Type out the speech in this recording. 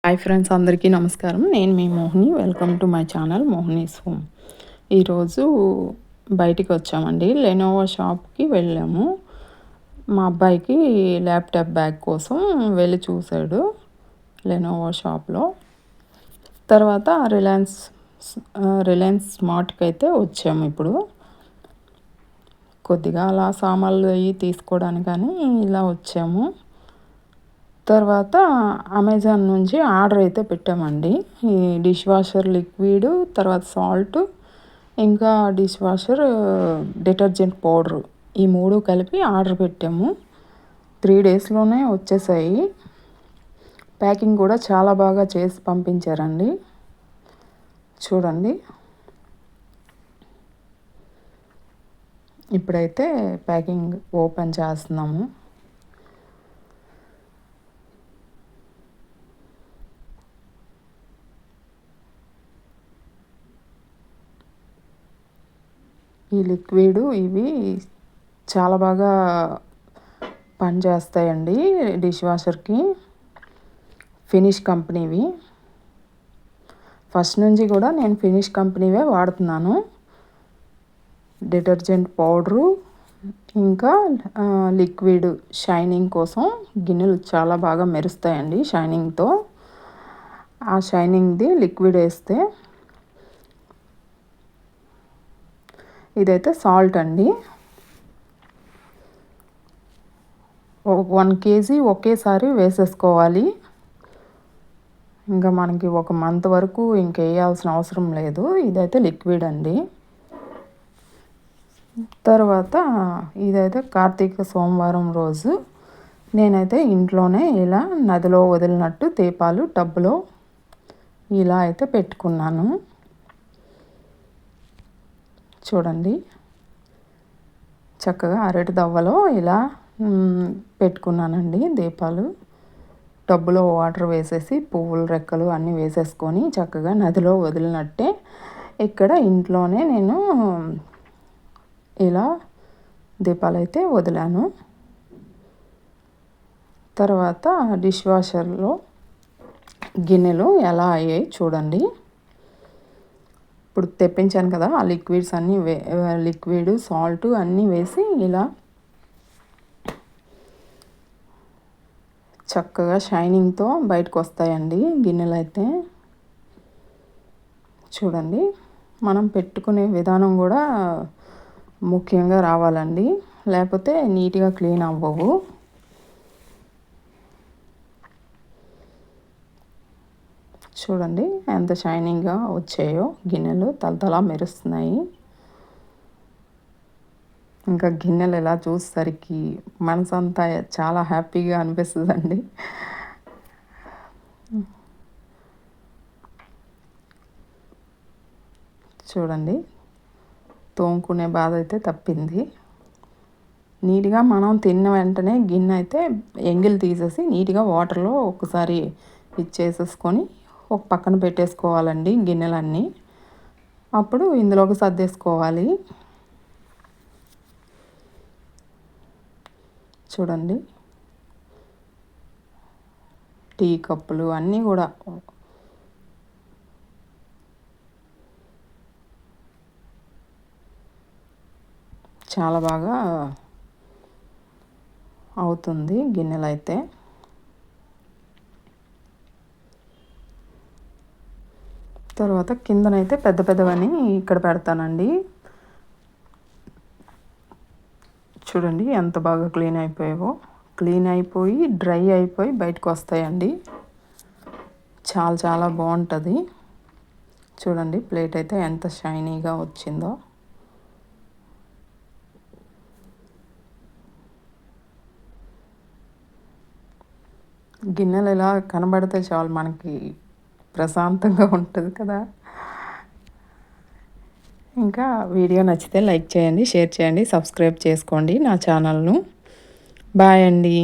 Hi friends, అందరికీ నమస్కారం. నేను మీ Mohini. Welcome to my channel Mohini's home. ఈరోజు బయటికి వచ్చామండి. లెనోవో షాప్కి వెళ్ళాము. మా అబ్బాయికి ల్యాప్టాప్ బ్యాగ్ కోసం వెళ్ళి చూశాడు లెనోవో షాప్లో. తర్వాత రిలయన్స్ స్మార్ట్కి అయితే వచ్చాము. ఇప్పుడు కొద్దిగా అలా సామాన్లు అవి తీసుకోవడానికని ఇలా వచ్చాము. తర్వాత అమెజాన్ నుంచి ఆర్డర్ అయితే పెట్టామండి. ఈ డిష్ వాషర్ లిక్విడ్, తర్వాత సాల్ట్, ఇంకా డిష్ వాషర్ డిటర్జెంట్ పౌడరు, ఈ 3 కలిపి ఆర్డర్ పెట్టాము. 3 డేస్లోనే వచ్చేసాయి. ప్యాకింగ్ కూడా చాలా బాగా చేసి పంపించారండి. చూడండి, ఇప్పుడైతే ప్యాకింగ్ ఓపెన్ చేస్తున్నాము. ఈ లిక్విడ్ ఇవి చాలా బాగా పనిచేస్తాయండి డిష్ వాషర్కి. ఫినిష్ కంపెనీవి. ఫస్ట్ నుంచి కూడా నేను ఫినిష్ కంపెనీవే వాడుతున్నాను. డిటర్జెంట్ పౌడరు, ఇంకా లిక్విడ్ షైనింగ్ కోసం గిన్నెలు చాలా బాగా మెరుస్తాయండి షైనింగ్తో. ఆ షైనింగ్ది లిక్విడ్ వేస్తే. ఇదైతే సాల్ట్ అండి. 1 kg ఒకేసారి వేసేసుకోవాలి. ఇంకా మనకి 1 month వరకు ఇంకేయాల్సిన అవసరం లేదు. ఇదైతే లిక్విడ్ అండి. తర్వాత ఇదైతే కార్తీక సోమవారం రోజు నేనైతే ఇంట్లోనే ఇలా నదిలో వదిలినట్టు దీపాలు టబ్బులో ఇలా అయితే పెట్టుకున్నాను. చూడండి, చక్కగా అరటి దవ్వలో ఇలా పెట్టుకున్నానండి దీపాలు. టబ్బులో వాటర్ వేసేసి పువ్వుల రెక్కలు అన్నీ వేసేసుకొని చక్కగా నదిలో వదిలినట్టే ఇక్కడ ఇంట్లోనే నేను ఇలా దీపాలు అయితే వదిలాను. తర్వాత డిష్ వాషర్లో గిన్నెలు ఎలా అయ్యాయి చూడండి. ఇప్పుడు తెప్పించాను కదా, ఆ లిక్విడ్స్ అన్నీ లిక్విడ్ సాల్ట్ అన్నీ వేసి ఇలా చక్కగా షైనింగ్తో బయటకు వస్తాయండి గిన్నెలు అయితే. చూడండి, మనం పెట్టుకునే విధానం కూడా ముఖ్యంగా రావాలండి, లేకపోతే నీట్గా క్లీన్ అవ్వవు. చూడండి ఎంత షైనింగ్గా వచ్చాయో గిన్నెలు, తలతలా మెరుస్తున్నాయి. ఇంకా గిన్నెలు ఎలా చూసేసరికి మనసంతా చాలా హ్యాపీగా అనిపిస్తుందండి. చూడండి, తోముకునే బాధ అయితే తప్పింది. నీట్గా మనం తిన్న వెంటనే గిన్నె అయితే ఎంగిల్ తీసేసి నీట్గా వాటర్లో ఒకసారి ఇచ్చేసేసుకొని ఒక పక్కన పెట్టేసుకోవాలండి గిన్నెలన్నీ. అప్పుడు ఇందులోకి సర్దేసుకోవాలి. చూడండి, టీ కప్పులు అన్నీ కూడా చాలా బాగా అవుతుంది గిన్నెలు అయితే. తర్వాత కిందనైతే పెద్ద పెద్దవని ఇక్కడ పెడతానండి. చూడండి ఎంత బాగా క్లీన్ అయిపోయావో. క్లీన్ అయిపోయి డ్రై అయిపోయి బయటకు వస్తాయండి. చాలా చాలా బాగుంటుంది. చూడండి, ప్లేట్ అయితే ఎంత షైనీగా వచ్చిందో. గిన్నెలు ఇలా కనబడితే చాలు మనకి ప్రశాంతంగా ఉంటుంది కదా. ఇంకా వీడియో నచ్చితే లైక్ చేయండి, షేర్ చేయండి, సబ్స్క్రైబ్ చేసుకోండి నా ఛానల్ను. బాయ్ అండి.